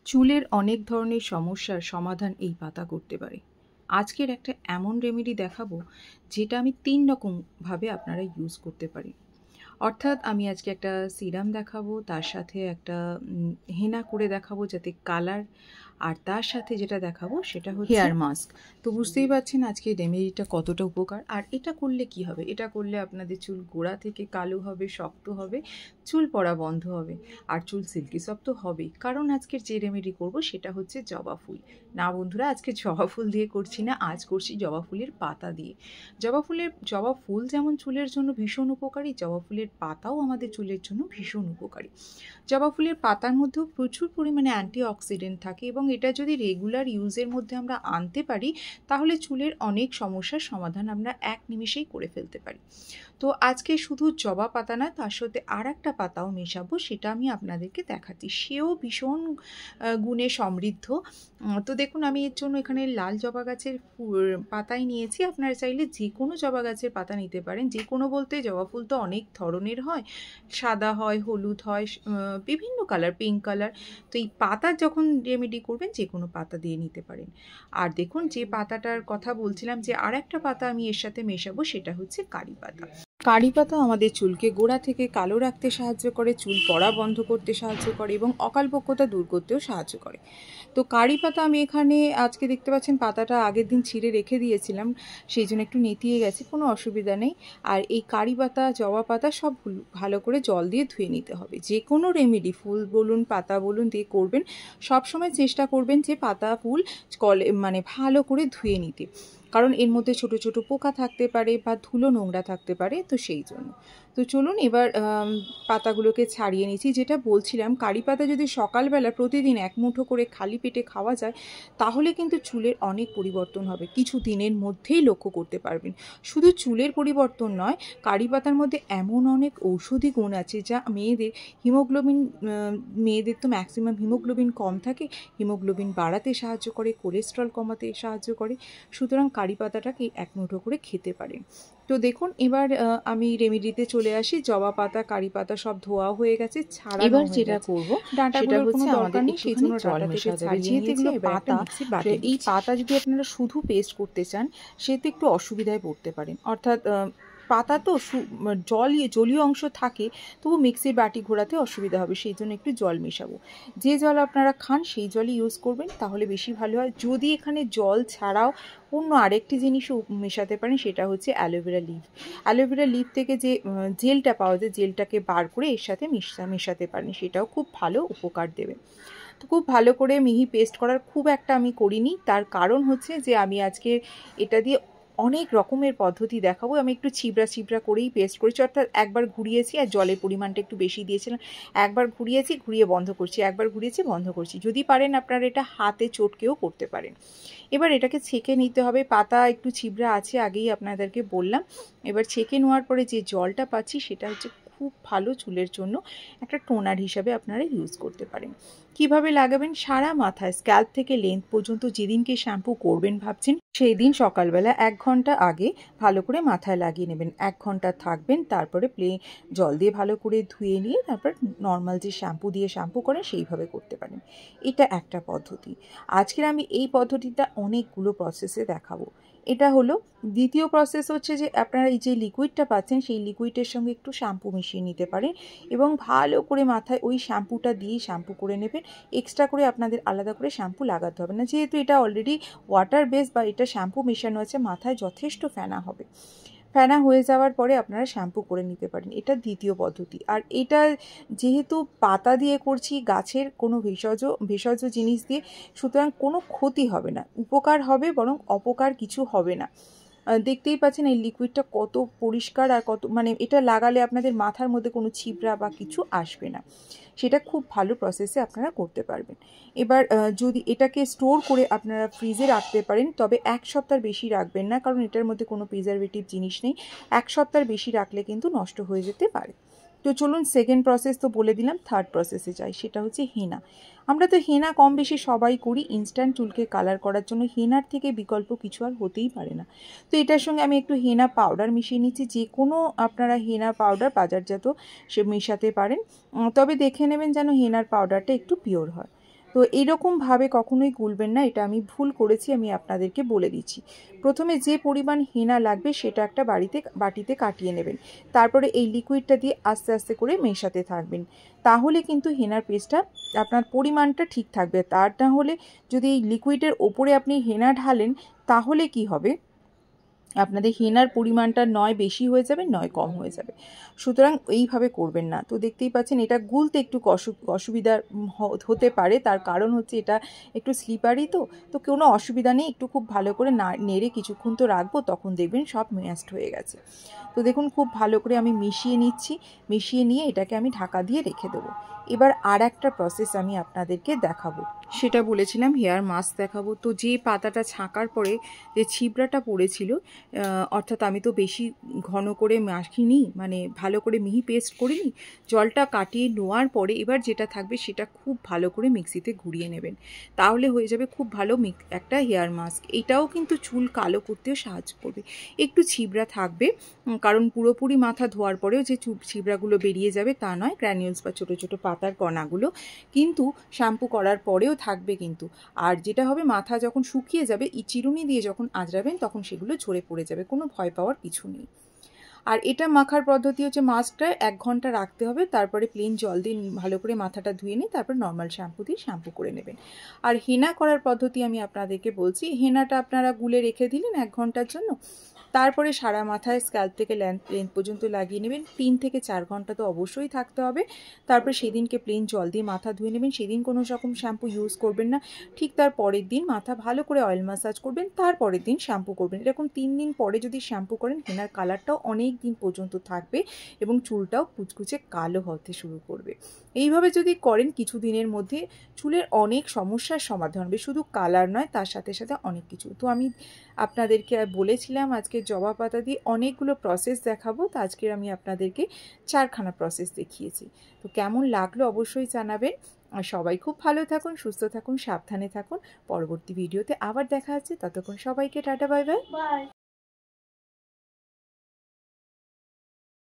চুলের অনেক ধরনের সমস্যার সমাধান এই পাতা করতে পারে। আজকের একটা এমন রেমেডি দেখাবো যেটা আমি ৩ রকমভাবে আপনারা ইউজ করতে পারেন। অর্থাৎ আমি আজকে একটা সিরাম দেখাবো, তার সাথে একটা হেনা করে দেখাবো যাতে কালার, আর তার সাথে যেটা দেখাবো সেটা হচ্ছে হেয়ার মাস্ক। তো বুঝতেই পারছেন আজকে রেমেডিটা কতটা উপকার। আর এটা করলে কি হবে? এটা করলে আপনাদের চুল গোড়া থেকে কালো হবে, শক্ত হবে, চুল পড়া বন্ধ হবে, আর চুল সিল্কি সফট তো হবেই। কারণ আজকের যে রেমেডি করব সেটা হচ্ছে জবা ফুল। না বন্ধুরা, আজকে জবা ফুল দিয়ে করছি না, আজ করছি জবা ফুলের পাতা দিয়ে। জবা ফুল যেমন চুলের জন্য ভীষণ উপকারী, জবা ফুলের পাতাও আমাদের চুলের জন্য ভীষণ উপকারী। জবা ফুলের পাতার মধ্যেও প্রচুর পরিমাণে অ্যান্টিঅক্সিডেন্ট থাকে, এবং এটা যদি রেগুলার ইউজের মধ্যে আমরা আনতে পারি তাহলে চুলের অনেক সমস্যার সমাধান আমরা এক নিমেষেই করে ফেলতে পারি। তো আজকে শুধু জবা পাতা না, তার সাথে আর একটা পাতাও মেশাবো, সেটা আমি আপনাদেরকে দেখাচ্ছি। সেও ভীষণ গুণে সমৃদ্ধ। তো দেখুন, আমি এর জন্য এখানে লাল জবা গাছের পাতাই নিয়েছি। আপনারা চাইলে যে কোনো জবা গাছের পাতা নিতে পারেন। যে কোনো বলতে জবা ফুল তো অনেক ধরনের হয়, সাদা হয়, হলুদ হয়, বিভিন্ন কালার, পিঙ্ক কালার। তো এই পাতার যখন রেমেডি করবেন যে কোনো পাতা দিয়ে নিতে পারেন। আর দেখুন, যে পাতাটার কথা বলছিলাম যে আর একটা পাতা আমি এর সাথে মেশাবো, সেটা হচ্ছে কারি পাতা। কারি পাতা আমাদের চুলকে গোড়া থেকে কালো রাখতে সাহায্য করে, চুল পড়া বন্ধ করতে সাহায্য করে, এবং অকালপক্যতা দূর করতেও সাহায্য করে। তো কারি পাতা আমি এখানে আজকে দেখতে পাচ্ছেন পাতাটা আগের দিন ছিঁড়ে রেখে দিয়েছিলাম, সেই জন্য একটু নেতিয়ে গেছে, কোনো অসুবিধা নেই। আর এই কারি পাতা, জবা পাতা সব ভালো করে জল দিয়ে ধুয়ে নিতে হবে। যে কোনো রেমেডি, ফুল বলুন পাতা বলুন, দিয়ে করবেন সবসময় চেষ্টা করবেন যে পাতা ফুল মানে ভালো করে ধুয়ে নিতে, কারণ এর মধ্যে ছোট ছোট পোকা থাকতে পারে বা ধুলো নোংরা থাকতে পারে, তো সেই জন্য। তো চলুন এবার পাতাগুলোকে ছাড়িয়ে নিচ্ছি। যেটা বলছিলাম, কারি পাতা যদি সকালবেলা প্রতিদিন এক মুঠো করে খালি পেটে খাওয়া যায় তাহলে কিন্তু চুলের অনেক পরিবর্তন হবে, কিছু দিনের মধ্যেই লক্ষ্য করতে পারবেন। শুধু চুলের পরিবর্তন নয়, কারি পাতার মধ্যে এমন অনেক ঔষধি গুণ আছে যা মেয়েদের তো ম্যাক্সিমাম হিমোগ্লোবিন কম থাকে, হিমোগ্লোবিন বাড়াতে সাহায্য করে, কোলেস্ট্রল কমাতে সাহায্য করে। সুতরাং কারি পাতাটাকে এক মুঠো করে খেতে পারেন। তো দেখুন, এবার আমি রেমেডিতে চলে আসি। জবা পাতা, কারি পাতা সব ধোয়া হয়ে গেছে, ছাড়ানো হয়ে গেছে। এবার যেটা করব ডাঁটাগুলোর কোনো দরকার নেই, সেই জন্য ডাঁটা থেকে ছাড়িয়ে নিয়েছি। পাতা, এই পাতা যদি আপনারা শুধু পেস্ট করতে চান সেতে একটু অসুবিধায় পড়তে পারেন। অর্থাৎ পাতা তো জলীয় অংশ থাকে, তবু মিক্সির বাটি ঘোরাতে অসুবিধা হবে, সেই জন্য একটু জল মেশাবো। যে জল আপনারা খান সেই জলই ইউজ করবেন, তাহলে বেশি ভালো হয়। যদি এখানে জল ছাড়াও অন্য আরেকটি জিনিসও মেশাতে পারেন, সেটা হচ্ছে অ্যালোভেরা লিভ। অ্যালোভেরা লিভ থেকে যে জেলটা পাওয়া যায়, জেলটাকে বার করে এর সাথে মেশাতে পারেন, সেটাও খুব ভালো উপকার দেবে। তো খুব ভালো করে মিহি পেস্ট করার খুব একটা আমি করিনি, তার কারণ হচ্ছে যে আমি আজকে এটা দিয়ে অনেক রকমের পদ্ধতি দেখাবো। আমি একটু ছিবড়া করেই পেস্ট করেছি, অর্থাৎ একবার ঘুরিয়েছি আর জলের পরিমাণটা একটু বেশি দিয়েছিলাম, একবার ঘুরিয়েছি, ঘুরিয়ে বন্ধ করছি, একবার ঘুরিয়েছি, বন্ধ করছি। যদি পারেন আপনারা এটা হাতে চটকেও করতে পারেন। এবার এটাকে ছেঁকে নিতে হবে। পাতা একটু ছিবড়া আছে, আগেই আপনাদেরকে বললাম। এবার ছেঁকে নেওয়ার পরে যে জলটা পাচ্ছি সেটা হচ্ছে খুব ভালো চুলের জন্য একটা টোনার হিসাবে আপনারা ইউজ করতে পারেন। কিভাবে লাগাবেন? সারা মাথায়, স্ক্যাল্প থেকে লেন্থ পর্যন্ত, যেদিনকে শ্যাম্পু করবেন ভাবছেন সেই দিন সকালবেলা 1 ঘন্টা আগে ভালো করে মাথায় লাগিয়ে নেবেন। 1 ঘন্টা থাকবেন, তারপরে জল দিয়ে ভালো করে ধুয়ে নিয়ে তারপর নর্মাল যে শ্যাম্পু দিয়ে শ্যাম্পু করেন সেইভাবে করতে পারেন। এটা একটা পদ্ধতি। আজকের আমি এই পদ্ধতিটা অনেকগুলো প্রসেসে দেখাবো। এটা হলো। দ্বিতীয় প্রসেস হচ্ছে যে আপনারা এই যে লিকুইডটা পাচ্ছেন সেই লিকুইডের সঙ্গে একটু শ্যাম্পু মিশিয়ে নিতে পারেন, এবং ভালো করে মাথায় ওই শ্যাম্পুটা দিয়ে শ্যাম্পু করে নেবেন। এক্সট্রা করে আপনাদের আলাদা করে শ্যাম্পু লাগাতে হবে না, যেহেতু এটা অলরেডি ওয়াটার বেস বা এটা শ্যাম্পু মেশানো আছে, মাথায় যথেষ্ট ফেনা হবে। ফেনা হয়ে যাওয়ার পরে আপনারা শ্যাম্পু করে নিতে পারেন। এটা দ্বিতীয় পদ্ধতি। আর এটা যেহেতু পাতা দিয়ে করছি, গাছের কোনো ভেষজ জিনিস দিয়ে, সুতরাং কোনো ক্ষতি হবে না, উপকার হবে, বরং অপকার কিছু হবে না। দেখতেই পাচ্ছেন এই লিকুইডটা কত পরিষ্কার, আর কত মানে এটা লাগালে আপনাদের মাথার মধ্যে কোনো ছিবড়া বা কিছু আসবে না। সেটা খুব ভালো প্রসেসে আপনারা করতে পারবেন। এবার যদি এটাকে স্টোর করে আপনারা ফ্রিজে রাখতে পারেন, তবে 1 সপ্তাহ বেশি রাখবেন না, কারণ এটার মধ্যে কোনো প্রিজারভেটিভ জিনিস নেই। 1 সপ্তাহ বেশি রাখলে কিন্তু নষ্ট হয়ে যেতে পারে। তো চলুন, সেকেন্ড প্রসেস তো বলে দিলাম, থার্ড প্রসেসে যাই। সেটা হচ্ছে হেনা। আমরা তো হেনা কম বেশি সবাই করি ইনস্ট্যান্ট চুলকে কালার করার জন্য। হেনার থেকে বিকল্প কিছু আর হতেই পারে না। তো এটার সঙ্গে আমি একটু হেনা পাউডার মিশিয়ে নিচ্ছি। যে কোনো আপনারা হেনা পাউডার বাজারজাত সে মেশাতে পারেন, তবে দেখে নেবেন যেন হেনার পাউডারটা একটু পিওর হয়। তো এইরকমভাবে কখনোই গুলবেন না, এটা আমি ভুল করেছি, আমি আপনাদেরকে বলে দিচ্ছি। প্রথমে যে পরিমাণ হেনা লাগবে সেটা একটা বাটিতে কাটিয়ে নেবেন, তারপরে এই লিকুইডটা দিয়ে আস্তে আস্তে করে মেশাতে থাকবেন। তাহলে কিন্তু হেনার পেস্টটা আপনার পরিমাণটা ঠিক থাকবে। তার না হলে যদি এই লিকুইডের ওপরে আপনি হেনা ঢালেন তাহলে কি হবে, আপনাদের হেনার পরিমাণটা নয় বেশি হয়ে যাবে নয় কম হয়ে যাবে। সুতরাং এইভাবে করবেন না। তো দেখতেই পাচ্ছেন এটা গুলতে একটু অসুবিধা হতে পারে, তার কারণ হচ্ছে এটা একটু স্লিপারি, তো কোনো অসুবিধা নেই। একটু খুব ভালো করে নেড়ে কিছুক্ষণ তো রাখবো, তখন দেখবেন সব ম্যাশড হয়ে গেছে। তো দেখুন খুব ভালো করে আমি মিশিয়ে নিচ্ছি, মিশিয়ে নিয়ে এটাকে আমি ঢাকা দিয়ে রেখে দেবো। এবার আর একটা প্রসেস আমি আপনাদেরকে দেখাবো, সেটা বলেছিলাম হেয়ার মাস্ক দেখাবো। তো যে পাতাটা ছাঁকার পরে যে ছিবড়াটা পড়েছিল, অর্থাৎ আমি তো বেশি ঘন করে মাখিনি, মানে ভালো করে মিহি পেস্ট করিনি, জলটা কাটিয়ে নেওয়ার পরে এবার যেটা থাকবে সেটা খুব ভালো করে মিক্সিতে ঘুরিয়ে নেবেন, তাহলে হয়ে যাবে খুব ভালো একটা হেয়ার মাস্ক। এটাও কিন্তু চুল কালো করতেও সাহায্য করবে। একটু ছিবড়া থাকবে, কারণ পুরোপুরি মাথা ধোয়ার পরেও যে ছিবড়াগুলো বেরিয়ে যাবে তা নয়, গ্র্যানিউলস বা ছোটো ছোটো পাতার কণাগুলো কিন্তু শ্যাম্পু করার পরেও থাকবে কিন্তু। আর যেটা হবে, মাথা যখন শুকিয়ে যাবে চিরুনি দিয়ে যখন আঁচড়াবেন তখন সেগুলো ঝরে পড়ে যাবে, কোনো ভয় পাওয়ার কিছু নেই। আর এটা মাখার পদ্ধতি হচ্ছে, মাস্কটা 1 ঘন্টা রাখতে হবে, তারপরে প্লেন জল দিয়ে ভালো করে মাথাটা ধুয়ে নিয়ে তারপর নর্মাল শ্যাম্পু দিয়ে শ্যাম্পু করে নেবেন। আর হেনা করার পদ্ধতি আমি আপনাদেরকে বলছি। হেনাটা আপনারা গুলে রেখে দিলেন 1 ঘন্টার জন্য, তারপরে সারা মাথায় স্ক্যাল্প থেকে লেন্থ পর্যন্ত লাগিয়ে নেবেন। 3 থেকে 4 ঘন্টা তো অবশ্যই থাকতে হবে। তারপর সেদিনকে প্লেন জল দিয়ে মাথা ধুয়ে নেবেন, সেদিন কোনো রকম শ্যাম্পু ইউজ করবেন না। ঠিক তার পরের দিন মাথা ভালো করে অয়েল ম্যাসাজ করবেন, তারপরের দিন শ্যাম্পু করবেন। এরকম 3 দিন পরে যদি শ্যাম্পু করেন, হেনার কালারটাও অনেক দিন পর্যন্ত থাকবে এবং চুলটাও কুচকুচে কালো হতে শুরু করবে। এইভাবে যদি করেন কিছু দিনের মধ্যে চুলের অনেক সমস্যার সমাধান হবে, শুধু কালার নয়, তার সাথে সাথে অনেক কিছু। তো আমি আপনাদেরকে বলেছিলাম আজকে জবা পাতা দিয়ে অনেকগুলো প্রসেস দেখাবো, তো আজকের আমি আপনাদেরকে 4খানা প্রসেস দেখিয়েছি। তো কেমন লাগলো অবশ্যই জানাবেন। আর সবাই খুব ভালো থাকুন, সুস্থ থাকুন, সাবধানে থাকুন। পরবর্তী ভিডিওতে আবার দেখা হচ্ছে, ততক্ষণ সবাইকে টাটা, বাই বাই।